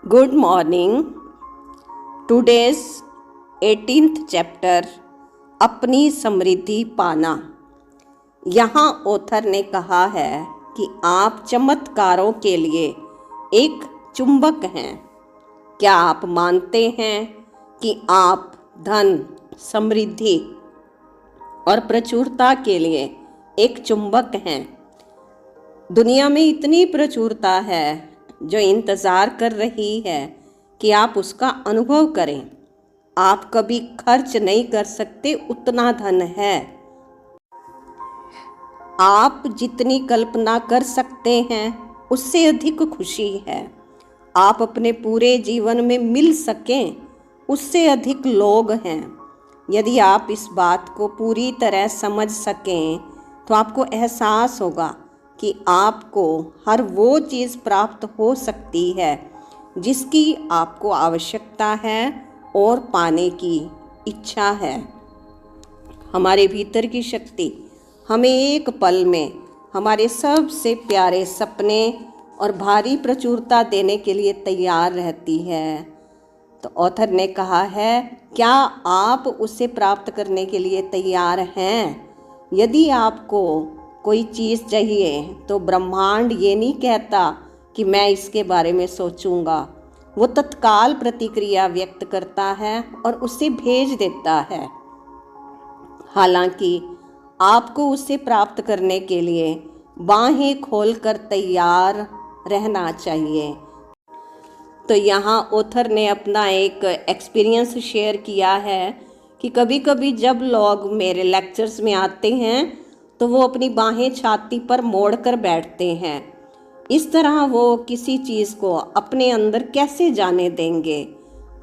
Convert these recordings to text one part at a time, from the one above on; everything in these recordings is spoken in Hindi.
Good morning. Today's 18th chapter अपनी समृद्धि पाना। यहाँ ऑथर ने कहा है कि आप चमत्कारों के लिए एक चुंबक हैं। क्या आप मानते हैं कि आप धन, समृद्धि और प्रचुरता के लिए एक चुंबक हैं? दुनिया में इतनी प्रचुरता है जो इंतज़ार कर रही है कि आप उसका अनुभव करें। आप कभी खर्च नहीं कर सकते, उतना धन है। आप जितनी कल्पना कर सकते हैं उससे अधिक खुशी है। आप अपने पूरे जीवन में मिल सकें उससे अधिक लोग हैं। यदि आप इस बात को पूरी तरह समझ सकें तो आपको एहसास होगा कि आपको हर वो चीज़ प्राप्त हो सकती है जिसकी आपको आवश्यकता है और पाने की इच्छा है। हमारे भीतर की शक्ति हमें एक पल में हमारे सबसे प्यारे सपने और भारी प्रचुरता देने के लिए तैयार रहती है। तो ऑथर ने कहा है, क्या आप उसे प्राप्त करने के लिए तैयार हैं? यदि आपको कोई चीज़ चाहिए तो ब्रह्मांड ये नहीं कहता कि मैं इसके बारे में सोचूंगा। वो तत्काल प्रतिक्रिया व्यक्त करता है और उसे भेज देता है। हालांकि आपको उसे प्राप्त करने के लिए बाहें खोलकर तैयार रहना चाहिए। तो यहाँ ऑथर ने अपना एक एक्सपीरियंस शेयर किया है कि कभी कभी जब लोग मेरे लेक्चर्स में आते हैं तो वो अपनी बाहें छाती पर मोड़ कर बैठते हैं। इस तरह वो किसी चीज़ को अपने अंदर कैसे जाने देंगे?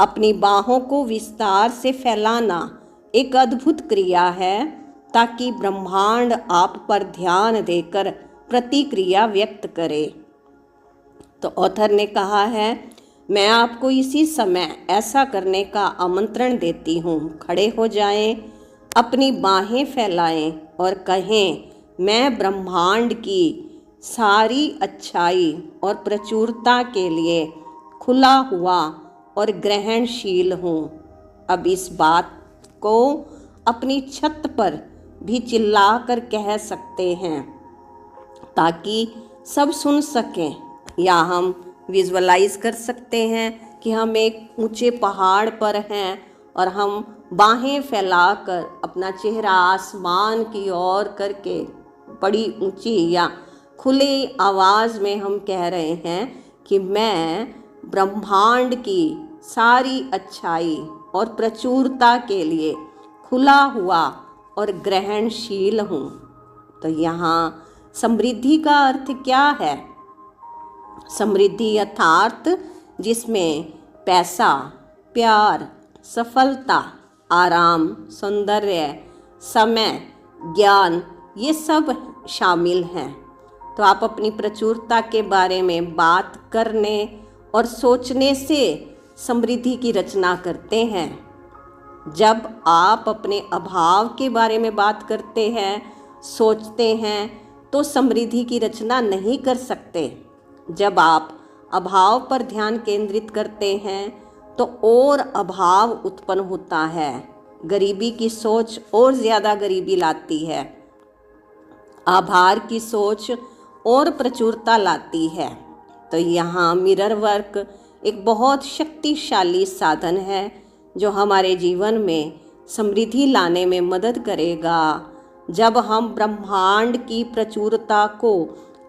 अपनी बाहों को विस्तार से फैलाना एक अद्भुत क्रिया है ताकि ब्रह्मांड आप पर ध्यान देकर प्रतिक्रिया व्यक्त करे। तो ऑथर ने कहा है, मैं आपको इसी समय ऐसा करने का आमंत्रण देती हूँ। खड़े हो जाएं, अपनी बाहें फैलाएं और कहें, मैं ब्रह्मांड की सारी अच्छाई और प्रचुरता के लिए खुला हुआ और ग्रहणशील हूँ। अब इस बात को अपनी छत पर भी चिल्लाकर कह सकते हैं ताकि सब सुन सकें, या हम विजुअलाइज कर सकते हैं कि हम एक ऊंचे पहाड़ पर हैं और हम बाहें फैलाकर अपना चेहरा आसमान की ओर करके बड़ी ऊंची या खुली आवाज़ में हम कह रहे हैं कि मैं ब्रह्मांड की सारी अच्छाई और प्रचुरता के लिए खुला हुआ और ग्रहणशील हूँ। तो यहाँ समृद्धि का अर्थ क्या है? समृद्धि अर्थात जिसमें पैसा, प्यार, सफलता, आराम, सौंदर्य, समय, ज्ञान ये सब शामिल हैं। तो आप अपनी प्रचुरता के बारे में बात करने और सोचने से समृद्धि की रचना करते हैं। जब आप अपने अभाव के बारे में बात करते हैं, सोचते हैं, तो समृद्धि की रचना नहीं कर सकते। जब आप अभाव पर ध्यान केंद्रित करते हैं तो और अभाव उत्पन्न होता है। गरीबी की सोच और ज़्यादा गरीबी लाती है। आभार की सोच और प्रचुरता लाती है। तो यहाँ मिरर वर्क एक बहुत शक्तिशाली साधन है जो हमारे जीवन में समृद्धि लाने में मदद करेगा। जब हम ब्रह्मांड की प्रचुरता को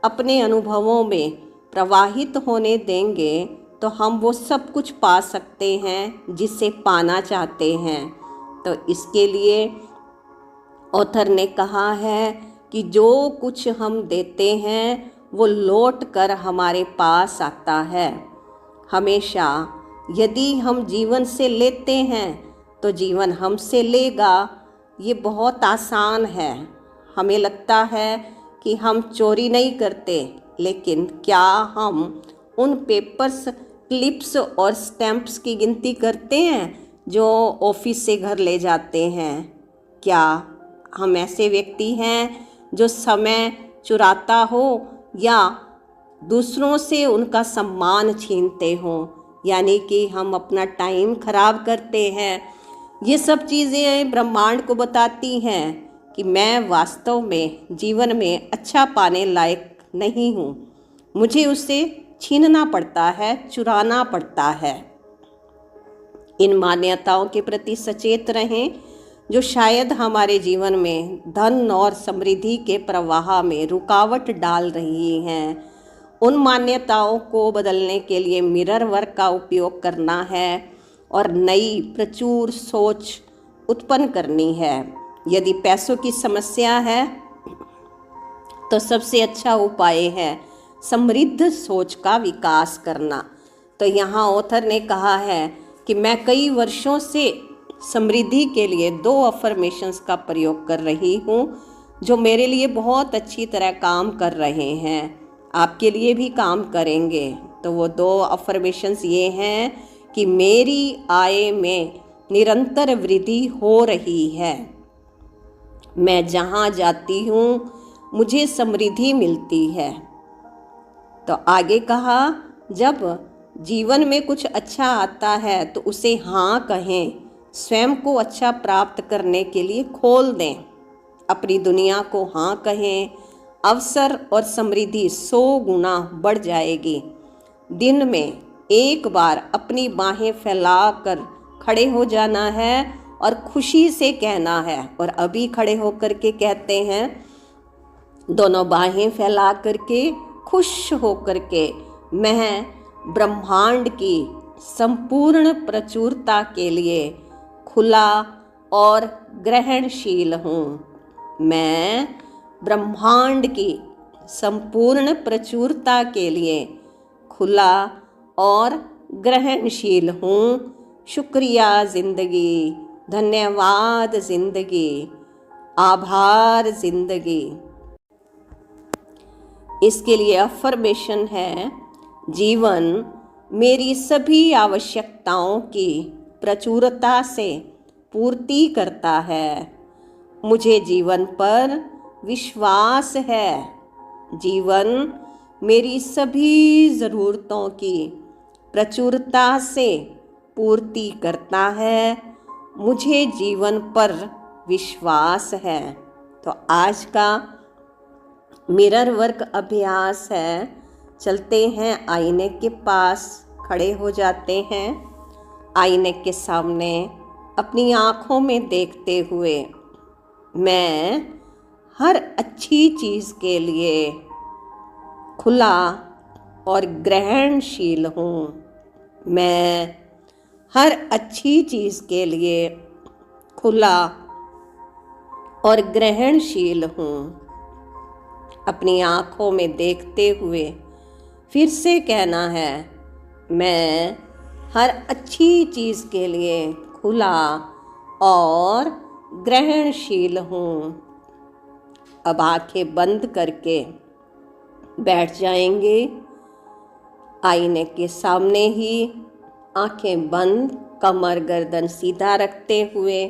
अपने अनुभवों में प्रवाहित होने देंगे तो हम वो सब कुछ पा सकते हैं जिसे पाना चाहते हैं। तो इसके लिए ऑथर ने कहा है कि जो कुछ हम देते हैं वो लौट कर हमारे पास आता है। हमेशा यदि हम जीवन से लेते हैं तो जीवन हमसे लेगा। ये बहुत आसान है। हमें लगता है कि हम चोरी नहीं करते, लेकिन क्या हम उन पेपर्स, क्लिप्स और स्टैम्प्स की गिनती करते हैं जो ऑफिस से घर ले जाते हैं? क्या हम ऐसे व्यक्ति हैं जो समय चुराता हो या दूसरों से उनका सम्मान छीनते हों यानी कि हम अपना टाइम खराब करते हैं। ये सब चीज़ें ब्रह्मांड को बताती हैं कि मैं वास्तव में जीवन में अच्छा पाने लायक नहीं हूँ, मुझे उससे छीनना पड़ता है, चुराना पड़ता है। इन मान्यताओं के प्रति सचेत रहें जो शायद हमारे जीवन में धन और समृद्धि के प्रवाह में रुकावट डाल रही हैं। उन मान्यताओं को बदलने के लिए मिरर वर्क का उपयोग करना है और नई प्रचुर सोच उत्पन्न करनी है। यदि पैसों की समस्या है तो सबसे अच्छा उपाय है समृद्ध सोच का विकास करना। तो यहाँ ऑथर ने कहा है कि मैं कई वर्षों से समृद्धि के लिए 2 अफर्मेशंस का प्रयोग कर रही हूँ जो मेरे लिए बहुत अच्छी तरह काम कर रहे हैं, आपके लिए भी काम करेंगे। तो वो 2 अफर्मेशंस ये हैं कि मेरी आय में निरंतर वृद्धि हो रही है, मैं जहाँ जाती हूँ मुझे समृद्धि मिलती है। तो आगे कहा, जब जीवन में कुछ अच्छा आता है तो उसे हाँ कहें, स्वयं को अच्छा प्राप्त करने के लिए खोल दें, अपनी दुनिया को हाँ कहें, अवसर और समृद्धि 100 गुना बढ़ जाएगी। दिन में एक बार अपनी बाहें फैलाकर खड़े हो जाना है और खुशी से कहना है। और अभी खड़े होकर के कहते हैं, दोनों बाहें फैला करके खुश होकर के, मैं ब्रह्मांड की संपूर्ण प्रचुरता के लिए खुला और ग्रहणशील हूँ। मैं ब्रह्मांड की संपूर्ण प्रचुरता के लिए खुला और ग्रहणशील हूँ। शुक्रिया ज़िंदगी, धन्यवाद ज़िंदगी, आभार ज़िंदगी। इसके लिए अफर्मेशन है, जीवन मेरी सभी आवश्यकताओं की प्रचुरता से पूर्ति करता है, मुझे जीवन पर विश्वास है। जीवन मेरी सभी ज़रूरतों की प्रचुरता से पूर्ति करता है, मुझे जीवन पर विश्वास है। तो आज का मिरर वर्क अभ्यास है, चलते हैं आईने के पास, खड़े हो जाते हैं, आईने के सामने अपनी आँखों में देखते हुए, मैं हर अच्छी चीज़ के लिए खुला और ग्रहणशील हूँ। मैं हर अच्छी चीज़ के लिए खुला और ग्रहणशील हूँ। अपनी आँखों में देखते हुए फिर से कहना है, मैं हर अच्छी चीज़ के लिए खुला और ग्रहणशील हूँ। अब आंखें बंद करके बैठ जाएंगे, आईने के सामने ही आंखें बंद, कमर गर्दन सीधा रखते हुए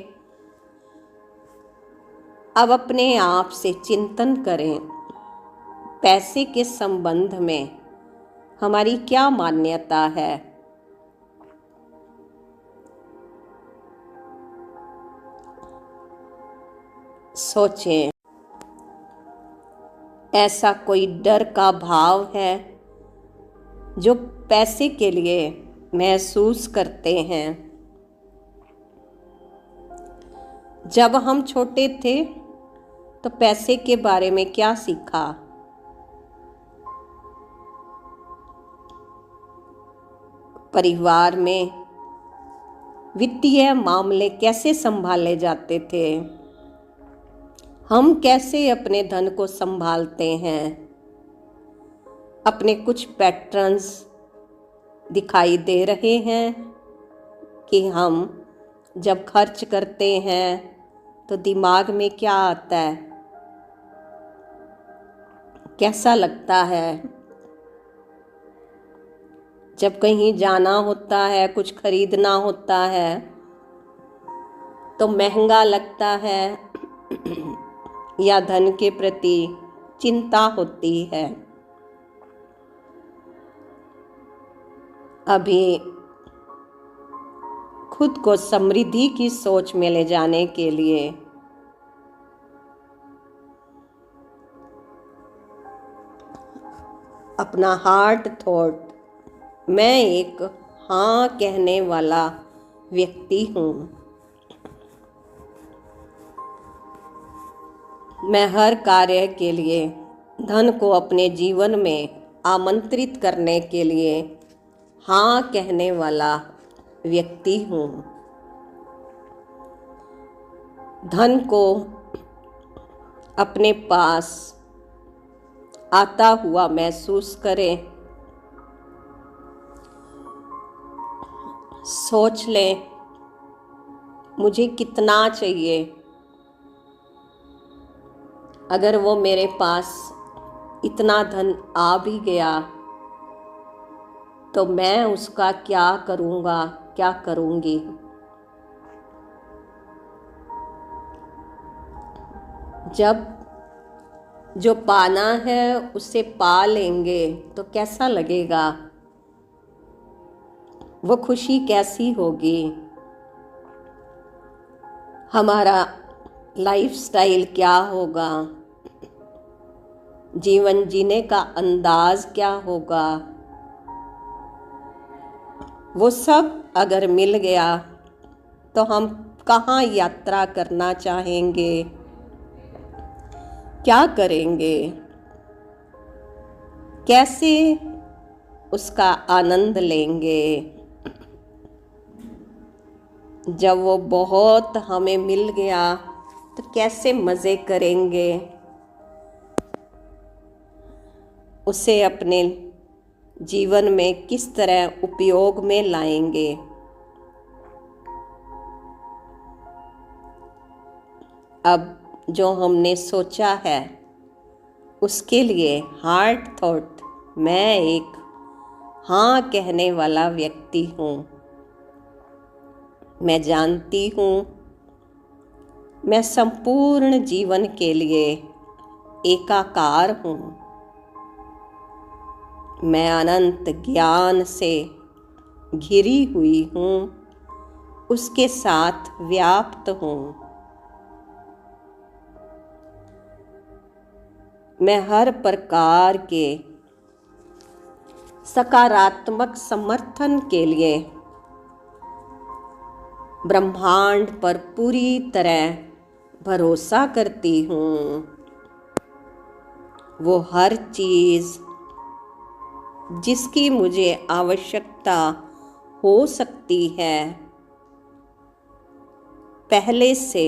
अब अपने आप से चिंतन करें, पैसे के संबंध में हमारी क्या मान्यता है। सोचें, ऐसा कोई डर का भाव है जो पैसे के लिए महसूस करते हैं। जब हम छोटे थे तो पैसे के बारे में क्या सीखा? परिवार में वित्तीय मामले कैसे संभाले जाते थे? हम कैसे अपने धन को संभालते हैं? अपने कुछ पैटर्न्स दिखाई दे रहे हैं कि हम जब खर्च करते हैं तो दिमाग में क्या आता है, कैसा लगता है। जब कहीं जाना होता है, कुछ खरीदना होता है तो महंगा लगता है या धन के प्रति चिंता होती है। अभी खुद को समृद्धि की सोच में ले जाने के लिए अपना हार्ट थॉट, मैं एक हाँ कहने वाला व्यक्ति हूँ। मैं हर कार्य के लिए धन को अपने जीवन में आमंत्रित करने के लिए हाँ कहने वाला व्यक्ति हूँ। धन को अपने पास आता हुआ महसूस करें। सोच लें मुझे कितना चाहिए। अगर वो मेरे पास इतना धन आ भी गया तो मैं उसका क्या करूँगा, क्या करूँगी। जब जो पाना है उसे पा लेंगे तो कैसा लगेगा, वो खुशी कैसी होगी। हमारा लाइफस्टाइल क्या होगा, जीवन जीने का अंदाज क्या होगा, वो सब अगर मिल गया तो हम कहाँ यात्रा करना चाहेंगे, क्या करेंगे, कैसे उसका आनंद लेंगे। जब वो बहुत हमें मिल गया तो कैसे मज़े करेंगे, उसे अपने जीवन में किस तरह उपयोग में लाएंगे। अब जो हमने सोचा है उसके लिए हार्ट थॉट, मैं एक हाँ कहने वाला व्यक्ति हूँ। मैं जानती हूँ मैं संपूर्ण जीवन के लिए एकाकार हूँ। मैं अनंत ज्ञान से घिरी हुई हूँ, उसके साथ व्याप्त हूँ। मैं हर प्रकार के सकारात्मक समर्थन के लिए ब्रह्मांड पर पूरी तरह भरोसा करती हूँ। वो हर चीज़ जिसकी मुझे आवश्यकता हो सकती है पहले से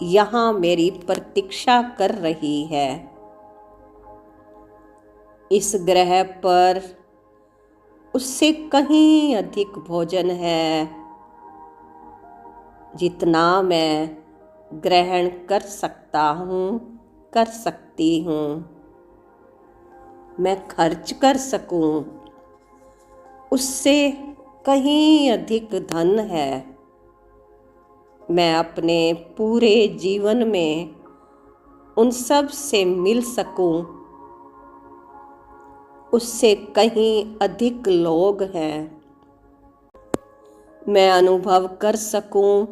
यहाँ मेरी प्रतीक्षा कर रही है। इस ग्रह पर उससे कहीं अधिक भोजन है जितना मैं ग्रहण कर सकता हूँ, कर सकती हूँ। मैं खर्च कर सकूँ, उससे कहीं अधिक धन है। मैं अपने पूरे जीवन में उन सब से मिल सकूं, उससे कहीं अधिक लोग हैं। मैं अनुभव कर सकूं,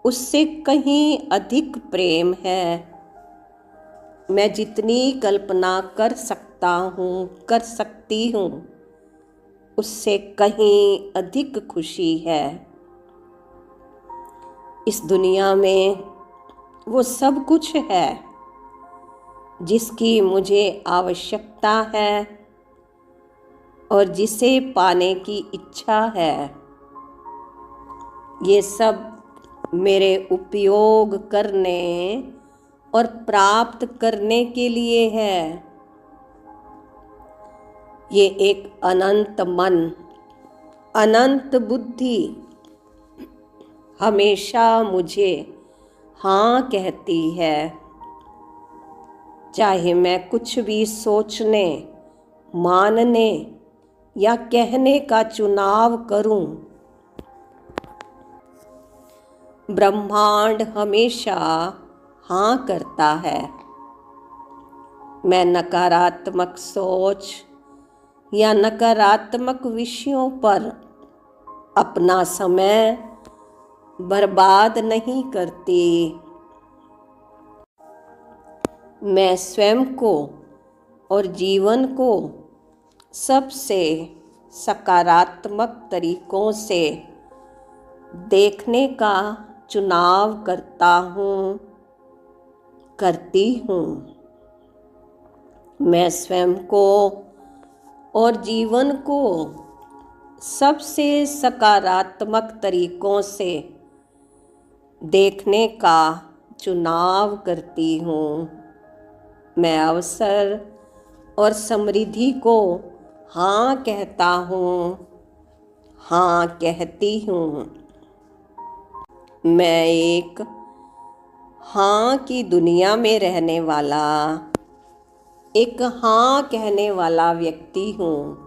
उससे कहीं अधिक प्रेम है। मैं जितनी कल्पना कर सकता हूँ, कर सकती हूँ, उससे कहीं अधिक खुशी है। इस दुनिया में वो सब कुछ है जिसकी मुझे आवश्यकता है और जिसे पाने की इच्छा है। ये सब मेरे उपयोग करने और प्राप्त करने के लिए है। ये एक अनंत मन, अनंत बुद्धि हमेशा मुझे हाँ कहती है। चाहे मैं कुछ भी सोचने, मानने या कहने का चुनाव करूं, ब्रह्मांड हमेशा हाँ करता है। मैं नकारात्मक सोच या नकारात्मक विषयों पर अपना समय बर्बाद नहीं करती। मैं स्वयं को और जीवन को सबसे सकारात्मक तरीकों से देखने का चुनाव करती हूँ। मैं स्वयं को और जीवन को सबसे सकारात्मक तरीकों से देखने का चुनाव करती हूँ। मैं अवसर और समृद्धि को हाँ कहता हूँ, हाँ कहती हूँ। मैं एक हाँ की दुनिया में रहने वाला एक हाँ कहने वाला व्यक्ति हूँ,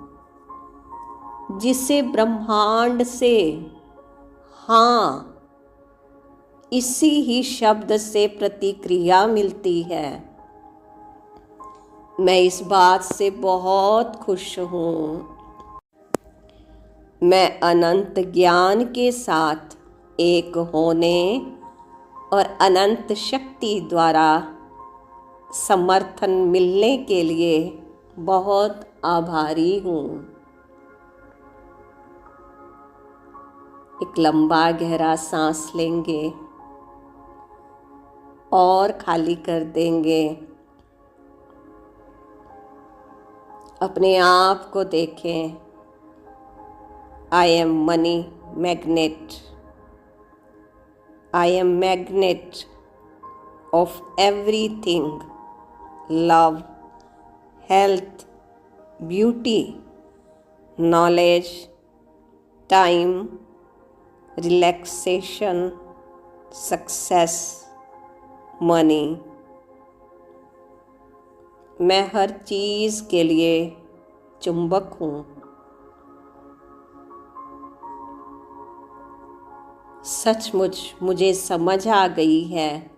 जिसे ब्रह्मांड से हाँ इसी ही शब्द से प्रतिक्रिया मिलती है। मैं इस बात से बहुत खुश हूँ। मैं अनंत ज्ञान के साथ एक होने और अनंत शक्ति द्वारा समर्थन मिलने के लिए बहुत आभारी हूँ। एक लंबा गहरा सांस लेंगे और खाली कर देंगे। अपने आप को देखें। I am money magnet. I am magnet of everything. Love, health, beauty, knowledge, time, relaxation, success, money. मैं हर चीज़ के लिए चुंबक हूँ। सचमुच मुझे समझ आ गई है,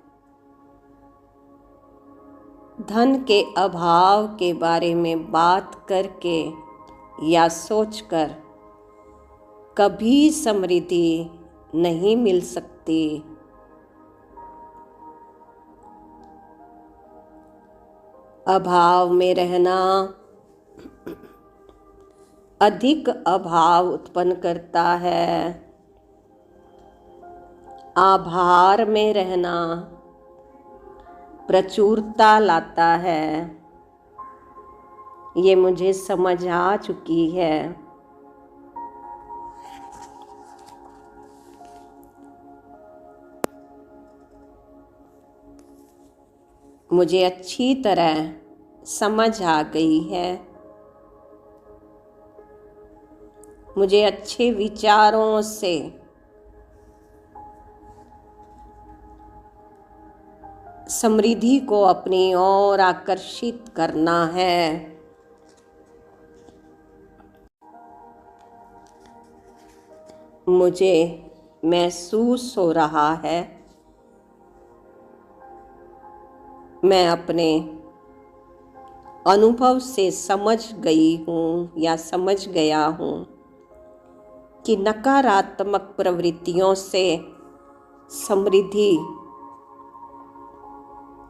धन के अभाव के बारे में बात करके या सोचकर कभी समृद्धि नहीं मिल सकती। अभाव में रहना अधिक अभाव उत्पन्न करता है। आभार में रहना प्रचुरता लाता है। ये मुझे समझ आ चुकी है। मुझे अच्छी तरह समझ आ गई है। मुझे अच्छे विचारों से समृद्धि को अपनी ओर आकर्षित करना है। मुझे महसूस हो रहा है मैं अपने अनुभव से समझ गई हूँ या समझ गया हूँ कि नकारात्मक प्रवृत्तियों से समृद्धि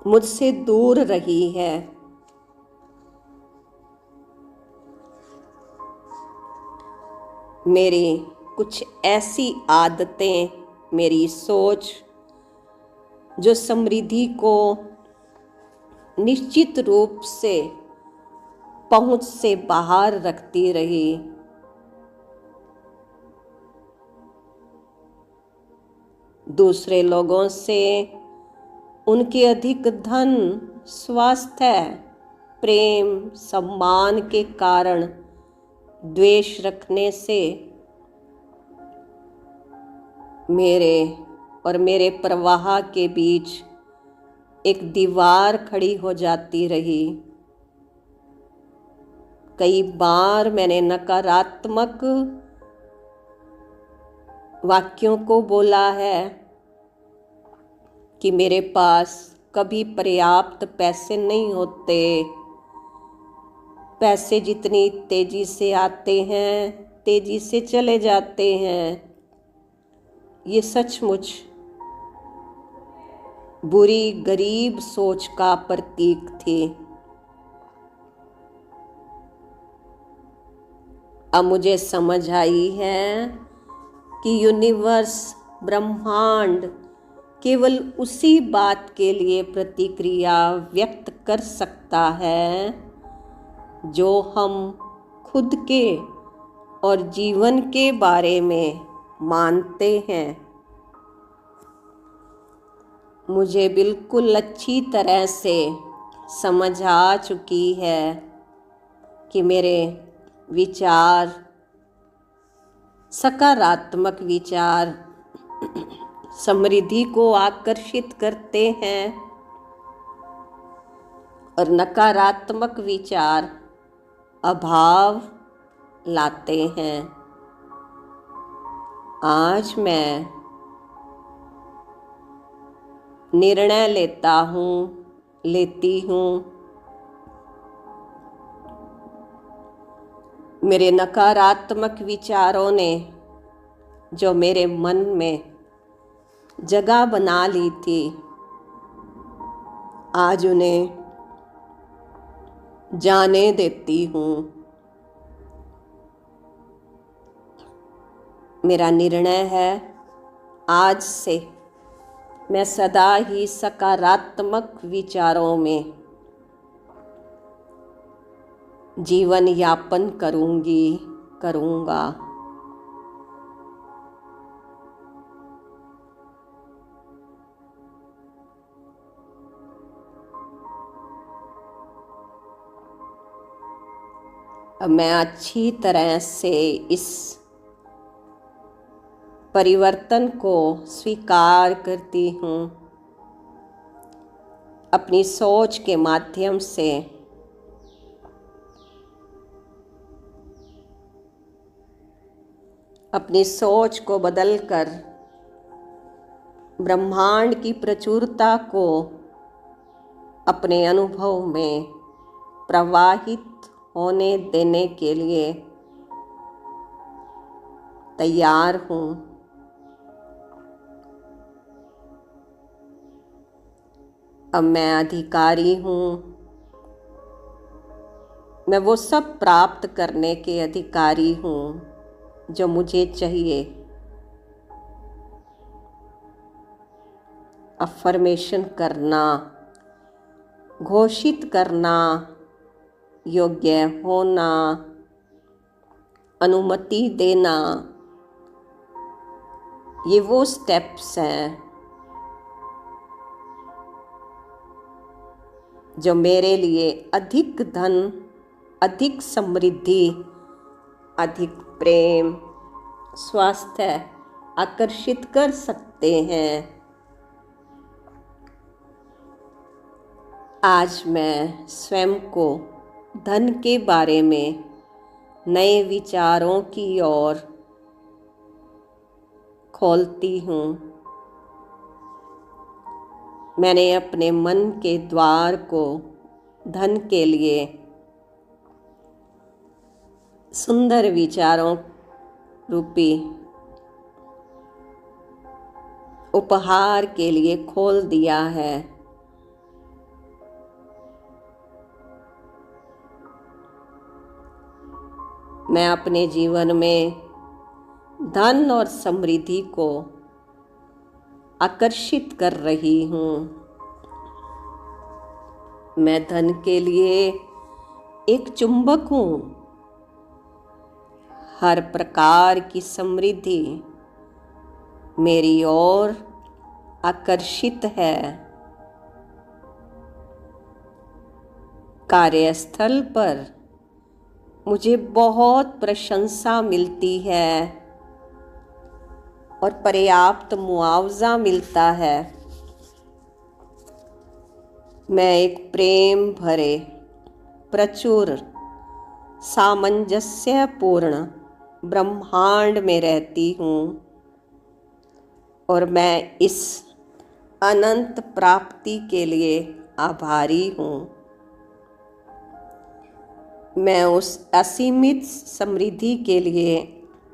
मुझसे दूर रही है। मेरी कुछ ऐसी आदतें, मेरी सोच जो समृद्धि को निश्चित रूप से पहुंच से बाहर रखती रही। दूसरे लोगों से उनके अधिक धन, स्वास्थ्य, प्रेम, सम्मान के कारण द्वेष रखने से मेरे और मेरे प्रवाह के बीच एक दीवार खड़ी हो जाती रही। कई बार मैंने नकारात्मक वाक्यों को बोला है कि मेरे पास कभी पर्याप्त पैसे नहीं होते, पैसे जितनी तेजी से आते हैं तेजी से चले जाते हैं, ये सचमुच बुरी गरीब सोच का प्रतीक थी। अब मुझे समझ आई है कि यूनिवर्स, ब्रह्मांड केवल उसी बात के लिए प्रतिक्रिया व्यक्त कर सकता है जो हम खुद के और जीवन के बारे में मानते हैं। मुझे बिल्कुल अच्छी तरह से समझ आ चुकी है कि मेरे विचार, सकारात्मक विचार समृद्धि को आकर्षित करते हैं और नकारात्मक विचार अभाव लाते हैं। आज मैं निर्णय लेती हूँ, मेरे नकारात्मक विचारों ने जो मेरे मन में जगह बना ली थी, आज उन्हें जाने देती हूँ। मेरा निर्णय है, आज से मैं सदा ही सकारात्मक विचारों में जीवन यापन करूँगा। अब मैं अच्छी तरह से इस परिवर्तन को स्वीकार करती हूँ। अपनी सोच के माध्यम से अपनी सोच को बदलकर ब्रह्मांड की प्रचुरता को अपने अनुभव में प्रवाहित होने देने के लिए तैयार हूँ। अब मैं अधिकारी हूँ। मैं वो सब प्राप्त करने के अधिकारी हूँ जो मुझे चाहिए। अफर्मेशन करना, घोषित करना, योग्य होना, अनुमति देना, ये वो स्टेप्स हैं जो मेरे लिए अधिक धन, अधिक समृद्धि, अधिक प्रेम, स्वास्थ्य आकर्षित कर सकते हैं। आज मैं स्वयं को धन के बारे में नए विचारों की ओर खोलती हूँ। मैंने अपने मन के द्वार को धन के लिए सुंदर विचारों रूपी उपहार के लिए खोल दिया है। मैं अपने जीवन में धन और समृद्धि को आकर्षित कर रही हूँ। मैं धन के लिए एक चुंबक हूँ। हर प्रकार की समृद्धि मेरी ओर आकर्षित है। कार्यस्थल पर मुझे बहुत प्रशंसा मिलती है और पर्याप्त मुआवजा मिलता है। मैं एक प्रेम भरे, प्रचुर, सामंजस्यपूर्ण ब्रह्मांड में रहती हूँ और मैं इस अनंत प्राप्ति के लिए आभारी हूँ। मैं उस असीमित समृद्धि के लिए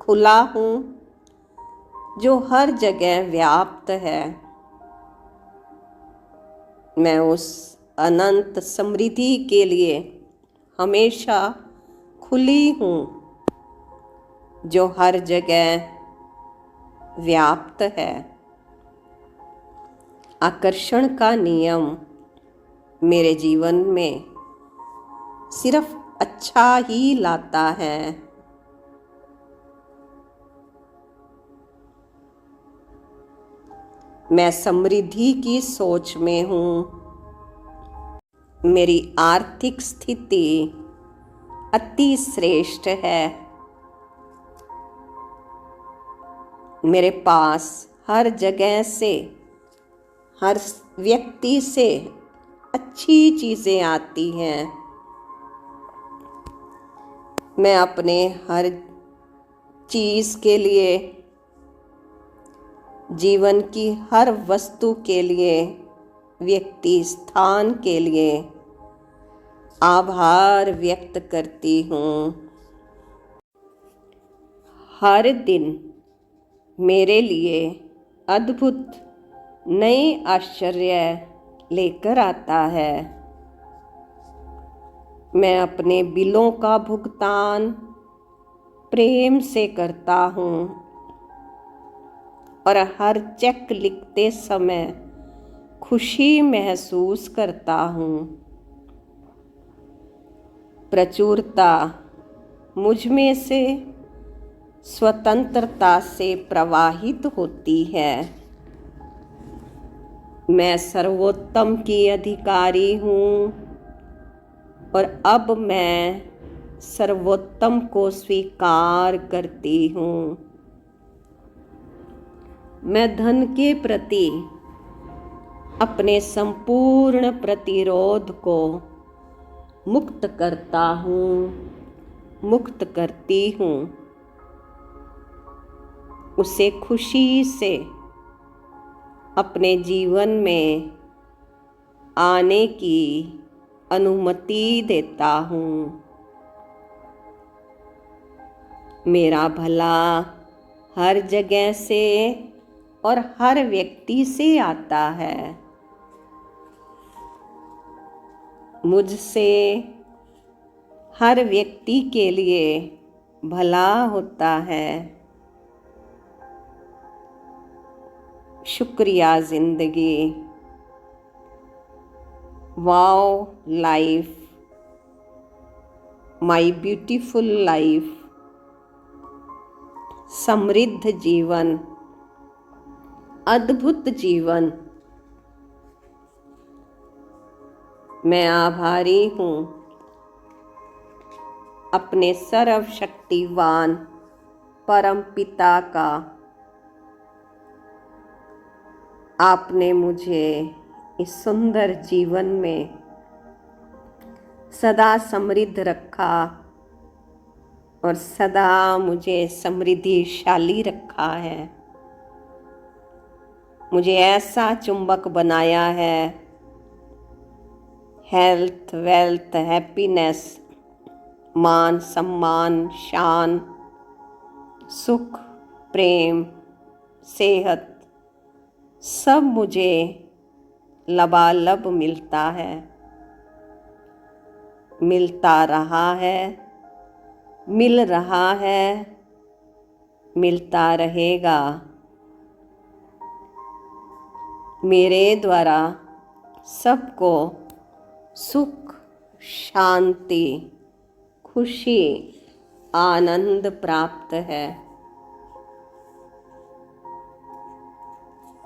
खुला हूँ, जो हर जगह व्याप्त है। मैं उस अनंत समृद्धि के लिए हमेशा खुली हूँ, जो हर जगह व्याप्त है। आकर्षण का नियम मेरे जीवन में सिर्फ अच्छा ही लाता है। मैं समृद्धि की सोच में हूँ। मेरी आर्थिक स्थिति अति श्रेष्ठ है। मेरे पास हर जगह से, हर व्यक्ति से अच्छी चीज़ें आती हैं। मैं अपने हर चीज़ के लिए, जीवन की हर वस्तु के लिए, व्यक्ति स्थान के लिए आभार व्यक्त करती हूँ। हर दिन मेरे लिए अद्भुत नए आश्चर्य लेकर आता है। मैं अपने बिलों का भुगतान प्रेम से करता हूँ और हर चेक लिखते समय खुशी महसूस करता हूँ। प्रचुरता मुझ में से स्वतंत्रता से प्रवाहित होती है। मैं सर्वोत्तम की अधिकारी हूँ और अब मैं सर्वोत्तम को स्वीकार करती हूँ। मैं धन के प्रति अपने संपूर्ण प्रतिरोध को मुक्त करता हूँ, मुक्त करती हूँ। उसे खुशी से अपने जीवन में आने की अनुमति देता हूँ। मेरा भला हर जगह से और हर व्यक्ति से आता है। मुझसे हर व्यक्ति के लिए भला होता है। शुक्रिया ज़िंदगी। Wow life, my beautiful life. समृद्ध जीवन, अद्भुत जीवन। मैं आभारी हूँ अपने सर्वशक्तिवान परम पिता का। आपने मुझे इस सुंदर जीवन में सदा समृद्ध रखा और सदा मुझे समृद्धिशाली रखा है। मुझे ऐसा चुंबक बनाया है। हेल्थ, वेल्थ, हैप्पीनेस, मान सम्मान, शान, सुख, प्रेम, सेहत सब मुझे लबालब मिलता है, मिलता रहा है, मिल रहा है, मिलता रहेगा। मेरे द्वारा सबको सुख, शांति, खुशी, आनंद प्राप्त है।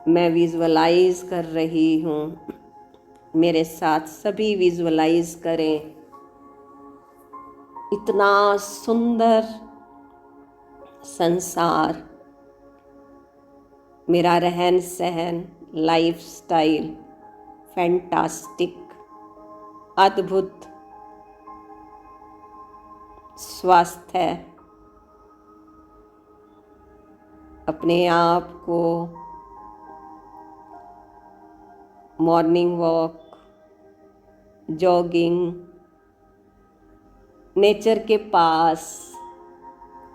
मैं विजुअलाइज कर रही हूँ। मेरे साथ सभी विजुअलाइज करें। इतना सुंदर संसार, मेरा रहन सहन, लाइफस्टाइल फैंटास्टिक, अद्भुत स्वास्थ्य है। अपने आप को मॉर्निंग वॉक, जॉगिंग, नेचर के पास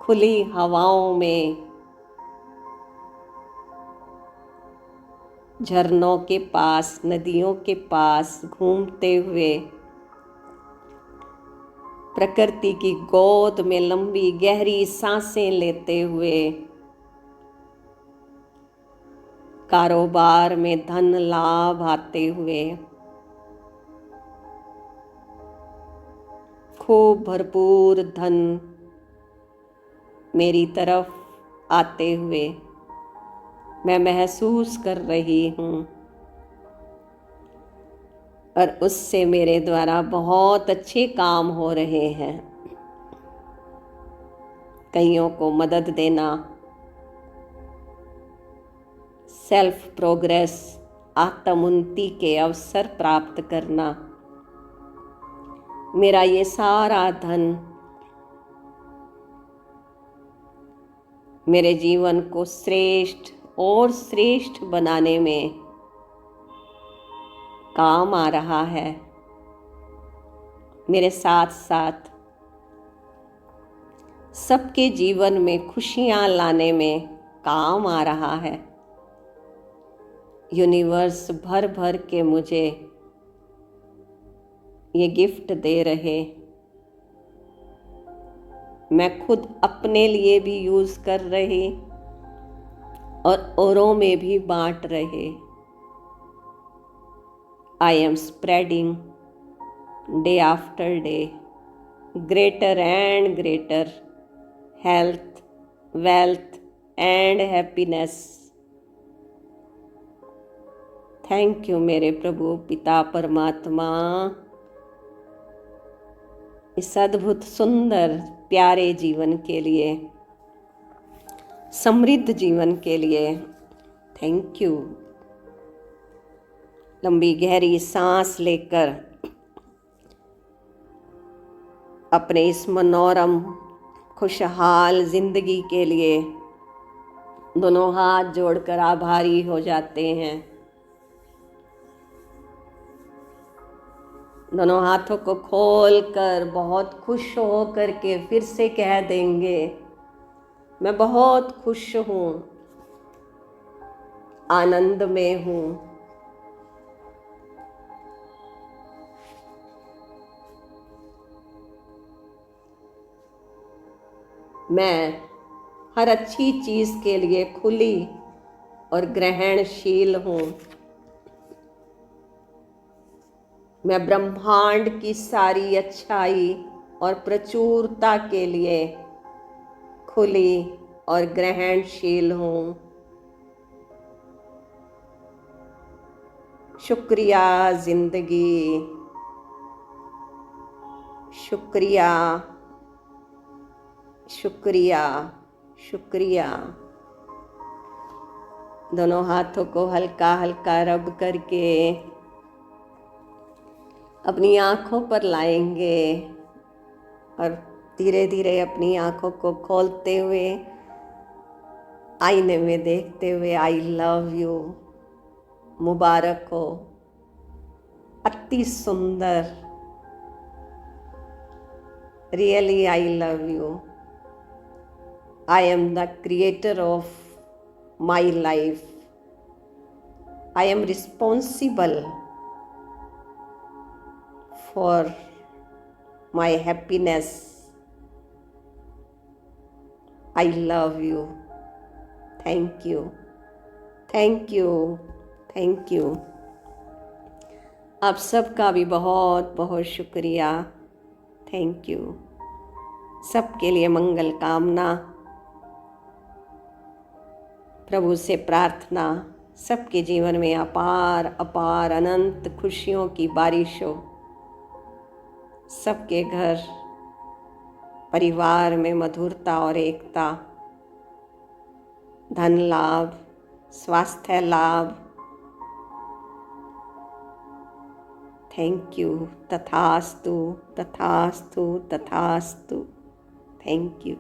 खुली हवाओं में, झरनों के पास, नदियों के पास घूमते हुए, प्रकृति की गोद में लंबी गहरी सांसें लेते हुए, कारोबार में धन लाभ आते हुए, खूब भरपूर धन मेरी तरफ आते हुए मैं महसूस कर रही हूँ, और उससे मेरे द्वारा बहुत अच्छे काम हो रहे हैं। कईयों को मदद देना, सेल्फ प्रोग्रेस, आत्मोन्नति के अवसर प्राप्त करना, मेरा ये सारा धन मेरे जीवन को श्रेष्ठ और श्रेष्ठ बनाने में काम आ रहा है। मेरे साथ साथ सबके जीवन में खुशियां लाने में काम आ रहा है। यूनिवर्स भर भर के मुझे ये गिफ्ट दे रहे, मैं खुद अपने लिए भी यूज़ कर रही और औरों में भी बांट रहे। I am spreading day after day greater and greater health, wealth and happiness। Thank you मेरे प्रभु पिता परमात्मा, इस अद्भुत सुंदर प्यारे जीवन के लिए, समृद्ध जीवन के लिए थैंक यू। लंबी गहरी सांस लेकर अपने इस मनोरम खुशहाल जिंदगी के लिए दोनों हाथ जोड़कर आभारी हो जाते हैं। दोनों हाथों को खोलकर बहुत खुश हो करके फिर से कह देंगे, मैं बहुत खुश हूँ, आनंद में हूँ। मैं हर अच्छी चीज़ के लिए खुली और ग्रहणशील हूँ। मैं ब्रह्मांड की सारी अच्छाई और प्रचुरता के लिए खुली और ग्रहणशील हूँ। शुक्रिया जिंदगी, शुक्रिया शुक्रिया शुक्रिया। दोनों हाथों को हल्का हल्का रब करके अपनी आँखों पर लाएंगे और धीरे धीरे अपनी आँखों को खोलते हुए आईने में देखते हुए आई लव यू, मुबारक हो, अति सुंदर, really I love you. I am the creator of my life. I am responsible for my happiness. I love you. Thank you. Thank you. Thank you. आप सबका भी बहुत बहुत शुक्रिया। Thank you. सबके लिए मंगल कामना, प्रभु से प्रार्थना, सबके जीवन में अपार अपार अनंत खुशियों की बारिश हो। सबके घर परिवार में मधुरता और एकता, धन लाभ, स्वास्थ्य लाभ। Thank you. तथास्तु तथास्तु तथास्तु। Thank you.